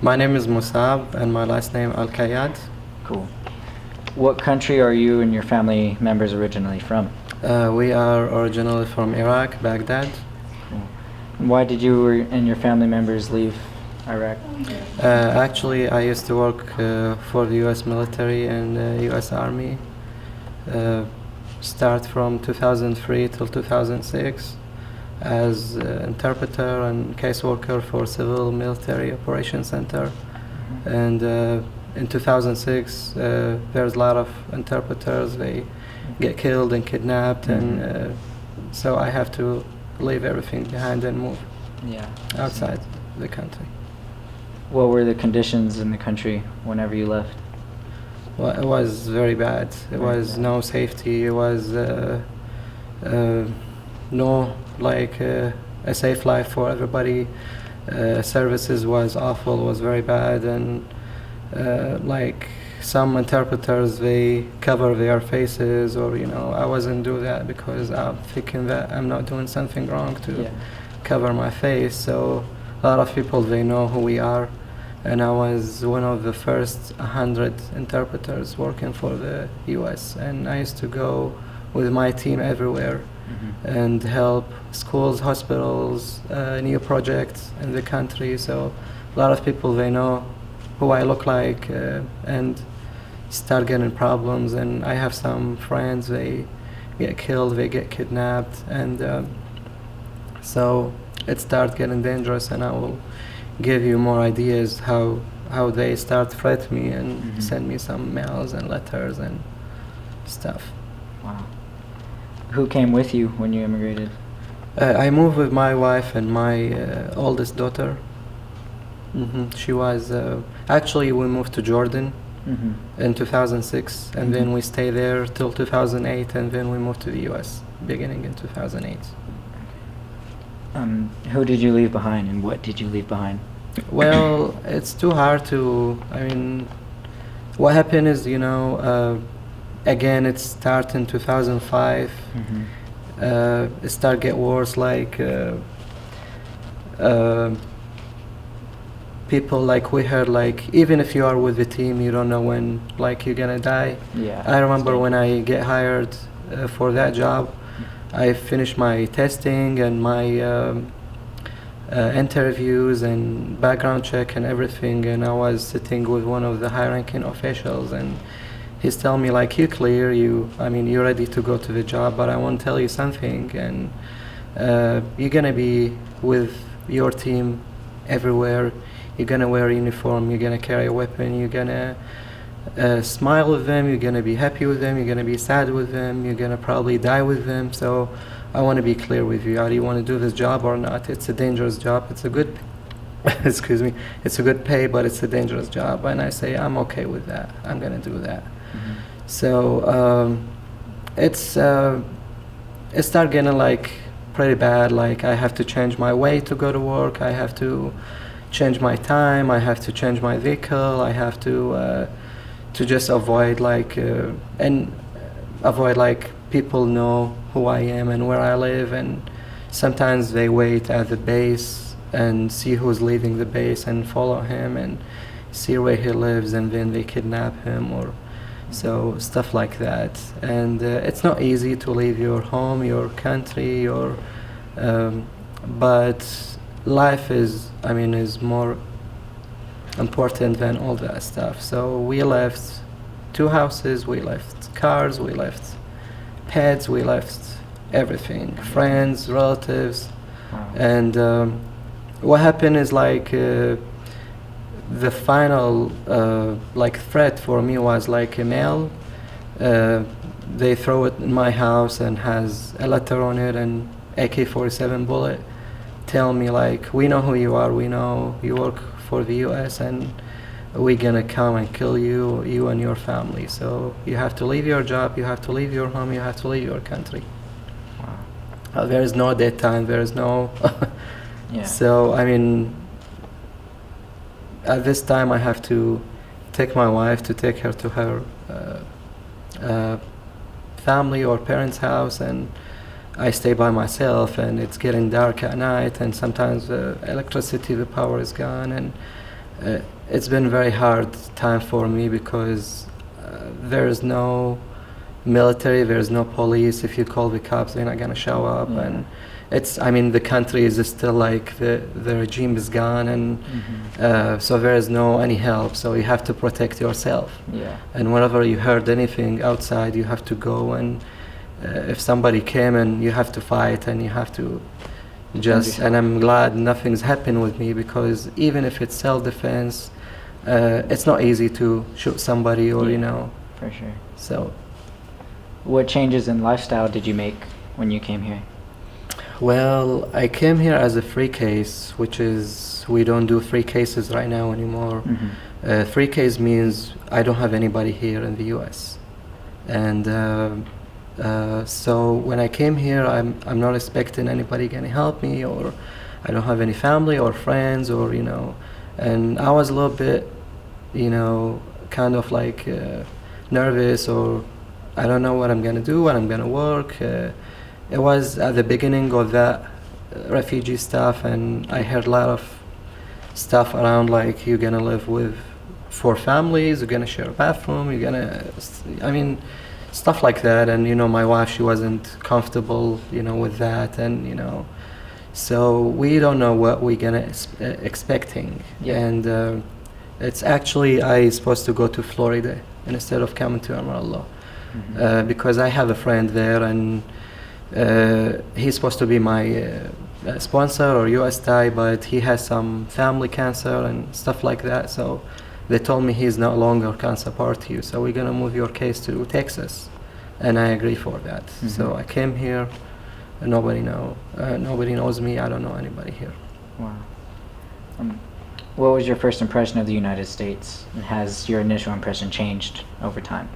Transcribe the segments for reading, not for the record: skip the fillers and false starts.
My name is Musaab and my last name Alkhayatt. Cool. What country are you and your family members originally from? We are originally from Iraq, Baghdad. Cool. And why did you and your family members leave Iraq? Actually, I used to work for the U.S. military and U.S. Army. Start from 2003 till 2006 as interpreter and caseworker for Civil Military Operations Center. And in 2006, there's a lot of interpreters. They get killed and kidnapped, and so I have to leave everything behind and move outside the country. What were the conditions in the country whenever you left? Well, it was very bad. It was no safety. It was no a safe life for everybody. Services was awful. Was very bad, and like some interpreters, they cover their faces, or I wasn't do that because I'm thinking that I'm not doing something wrong to cover my face. So a lot of people, they know who we are. And I was one of the first 100 interpreters working for the U.S. And I used to go with my team everywhere and help schools, hospitals, new projects in the country. So a lot of people, they know who I look like and start getting problems. And I have some friends, they get killed, they get kidnapped. And so it starts getting dangerous, and I will give you more ideas how they start threat me and send me some mails and letters and stuff. Wow. Who came with you when you immigrated? I moved with my wife and my oldest daughter. She was actually, we moved to Jordan in 2006, and then we stayed there till 2008, and then we moved to the US beginning in 2008. Who did you leave behind, and what did you leave behind? Well, it's too hard to, what happened is, again, it started in 2005. It started get worse, like people, like we heard, like even if you are with the team, you don't know when, like, you're gonna die. I remember when I get hired for that job, I finished my testing and my interviews and background check and everything, and I was sitting with one of the high-ranking officials, and he's telling me, like, you're clear, you're ready to go to the job, but I want to tell you something, and you're gonna be with your team everywhere. You're gonna wear a uniform, you're gonna carry a weapon, you're gonna smile with them, you're gonna be happy with them, you're gonna be sad with them, you're gonna probably die with them. So I want to be clear with you. Do you want to do this job or not? It's a dangerous job. It's a good excuse me, it's a good pay, but it's a dangerous job. And I say, I'm okay with that, I'm gonna do that. So it started getting like pretty bad. Like I have to change my way to go to work, I have to change my time, I have to change my vehicle, I have to just avoid like people know who I am and where I live, and sometimes they wait at the base and see who's leaving the base and follow him and see where he lives, and then they kidnap him, or so stuff like that. And it's not easy to leave your home, your country, but life is more important than all that stuff. So we left 2 houses, we left cars, we left pets, we left everything, friends, relatives. And what happened is like the final like threat for me was like a mail. They throw it in my house and has a letter on it and AK-47 bullet. Tell me like, we know who you are, we know you work for the US, and we're gonna come and kill you, you and your family. So you have to leave your job, you have to leave your home, you have to leave your country. There is no dead time, there is no So at this time I have to take my wife to take her to her family or parents' house, and I stay by myself, and it's getting dark at night, and sometimes electricity, the power is gone, and it's been very hard time for me because there is no military, there is no police. If you call the cops, they're not gonna show up, Yeah. and I mean, the country is still like the regime is gone, and so there is no any help. So you have to protect yourself. Yeah. And whenever you heard anything outside, you have to go, and if somebody came, and you have to fight, and you have to just. And I'm glad nothing's happened with me, because even if it's self-defense, it's not easy to shoot somebody, or For sure. So. What changes in lifestyle did you make when you came here? Well, I came here as a free case, which is, we don't do free cases right now anymore. Free case means I don't have anybody here in the US. And so when I came here, I'm not expecting anybody gonna help me, or I don't have any family or friends, or and I was a little bit, kind of like nervous, or I don't know what I'm gonna do, when I'm gonna work. It was at the beginning of that refugee stuff, and I heard a lot of stuff around, like you're gonna live with 4 families, you're gonna share a bathroom, I mean, stuff like that. And my wife, she wasn't comfortable, with that, and so we don't know what we're gonna expecting. Yeah. And it's actually, I supposed to go to Florida instead of coming to Amarillo, because I have a friend there, and he's supposed to be my sponsor or US tie, but he has some family cancer and stuff like that. So they told me he's no longer can support you, so we're gonna move your case to Texas, and I agree for that. So I came here, and nobody knows me. I don't know anybody here. Wow. What was your first impression of the United States, and has your initial impression changed over time?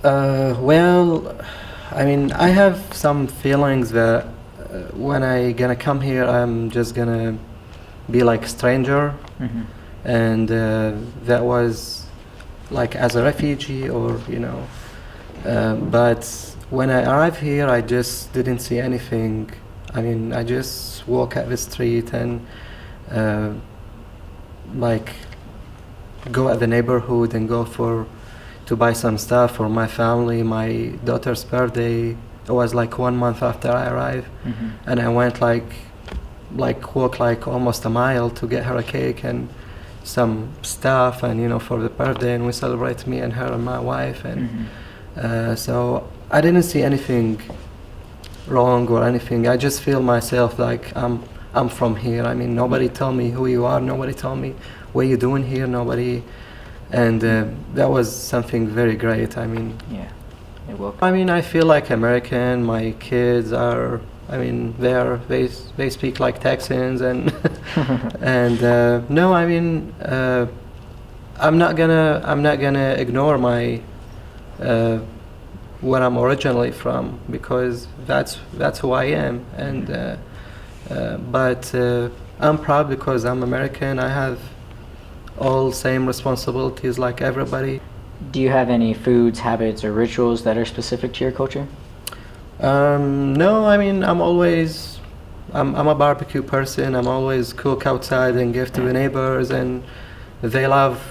Well, I mean, I have some feelings that when I gonna come here, I'm just gonna be like stranger, and that was like as a refugee, or but when I arrived here, I just didn't see anything. I mean, I just walk at the street, and like go at the neighborhood, and go to buy some stuff for my family. My daughter's birthday, it was like 1 month after I arrived, and I went like walk like almost a mile to get her a cake and some stuff, and for the birthday, and we celebrate, me and her and my wife, and so I didn't see anything wrong or anything. I just feel myself like I'm from here. I mean, nobody told me who you are, nobody told me what you're doing here, nobody. And that was something very great. I mean, I mean, I feel like American. My kids are, I mean, they speak like Texans, and and no, I mean, I'm not gonna ignore my where I'm originally from, because that's who I am. And but I'm proud because I'm American. I have all same responsibilities like everybody. Do you have any foods, habits, or rituals that are specific to your culture? No, I mean, I'm a barbecue person. I'm always cook outside and give to the neighbors, and they love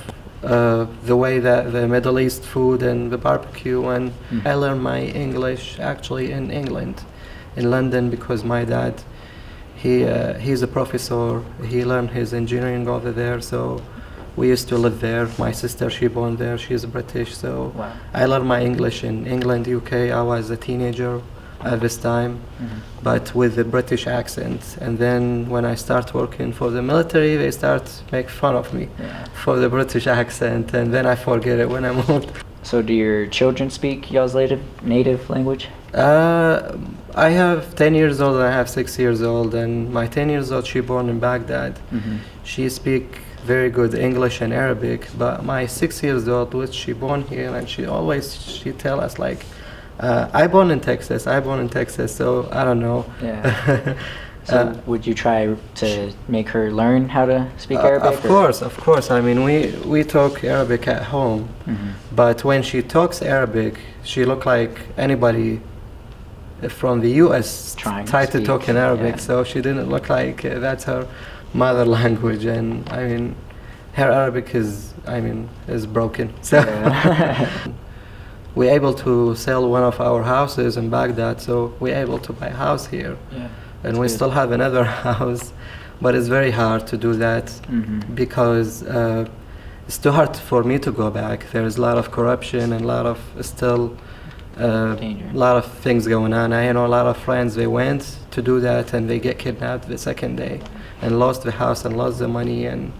the way that the Middle East food and the barbecue. And I learned my English actually in England, in London, because my dad, he's a professor. He learned his engineering over there, so we used to live there. My sister, she born there. She's British, so I learned my English in England, UK. I was a teenager at this time, but with the British accent. And then when I start working for the military, they start make fun of me for the British accent, and then I forget it when I'm old. So do your children speak y'all's native language? I have 10 years old and I have 6 years old, and my 10 years old, she born in Baghdad. She speak very good English and Arabic, but my 6 years old, which she born here, and she tell us like, I born in Texas, so I don't know. So would you try to make her learn how to speak Arabic? Of course. I mean, we talk Arabic at home, but when she talks Arabic, she look like anybody from the U.S. try to talk in Arabic. So she didn't look like that's her mother language. And I mean, her Arabic is broken. So Yeah. we're able to sell one of our houses in Baghdad, so we're able to buy a house here. Yeah. And we still have another house, but it's very hard to do that because it's too hard for me to go back. There's a lot of corruption and a lot of still Danger. lot of things going on. I know a lot of friends, they went to do that and they get kidnapped the second day and lost the house and lost the money and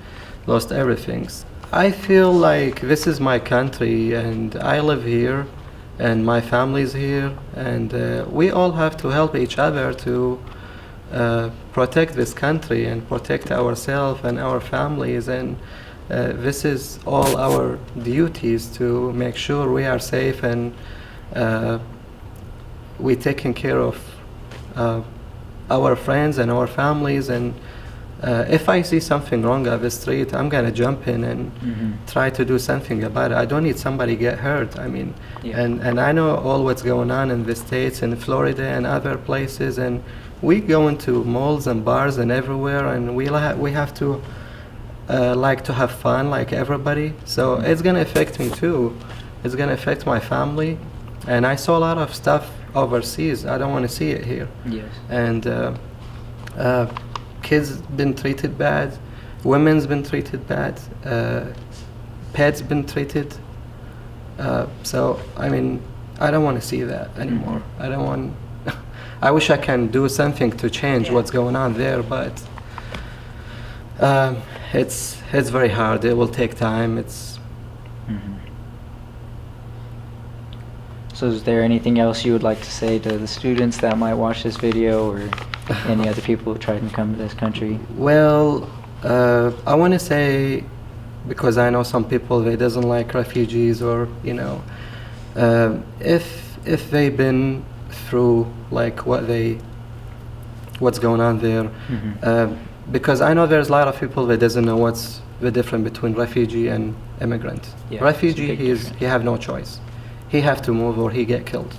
lost everything. I feel like this is my country and I live here and my family's here, and we all have to help each other to protect this country and protect ourselves and our families, and this is all our duties to make sure we are safe and we taking care of our friends and our families. And if I see something wrong on the street, I'm gonna jump in and try to do something about it. I don't need somebody get hurt. And I know all what's going on in the States and Florida and other places, and we go into malls and bars and everywhere, and we have to like to have fun like everybody. So it's gonna affect me too. It's gonna affect my family, and I saw a lot of stuff overseas. I don't want to see it here. Yes. And kids been treated bad, women's been treated bad, pets been treated. So I don't want to see that anymore. I don't want. I wish I can do something to change what's going on there, but it's very hard. It will take time. So is there anything else you would like to say to the students that might watch this video, or any other people who tried to come to this country? Well, I want to say, because I know some people, they doesn't like refugees, or if they've been through like what's going on there, because I know there's a lot of people that doesn't know what's the difference between refugee and immigrant. Yeah, Refugee, it's a big he have no choice. He have to move or he get killed.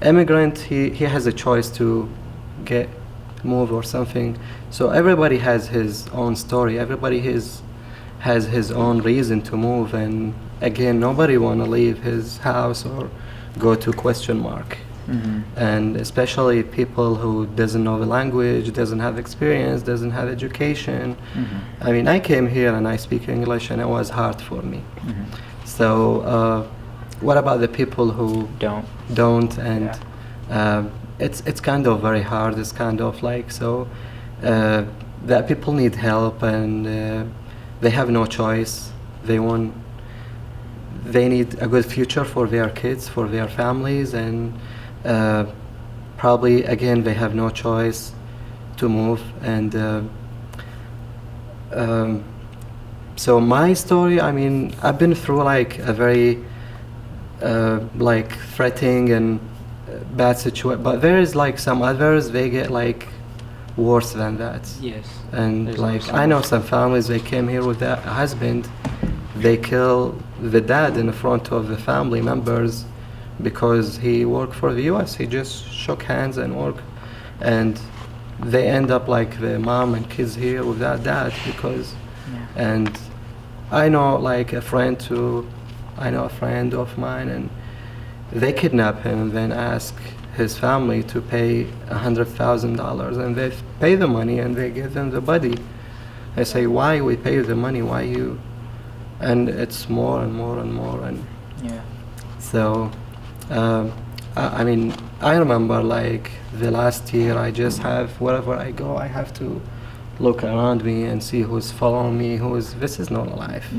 Immigrant, he has a choice to move or something. So everybody has his own story. Everybody has his own reason to move. And again, nobody want to leave his house or go to question mark. And especially people who doesn't know the language, doesn't have experience, doesn't have education. I came here and I speak English, and it was hard for me. So what about the people who don't and it's kind of very hard. It's kind of like, so that people need help, and they have no choice. They need a good future for their kids, for their families, and probably again they have no choice to move. And so my story, I've been through like a very like threatening and bad situation, but there is like some others, they get like worse than that. Yes. And There's like also I know some families, they came here with their husband, they kill the dad in front of the family members because he worked for the US. He just shook hands and worked, and they end up like the mom and kids here with that dad because and I know like a friend of mine, and they kidnap him and then ask his family to pay $100,000, and they pay the money and they give them the body. I say, why we pay the money? Why you? And it's more and more and more. And so I remember like the last year, I just have, wherever I go, I have to look around me and see who's following me, this is not a life.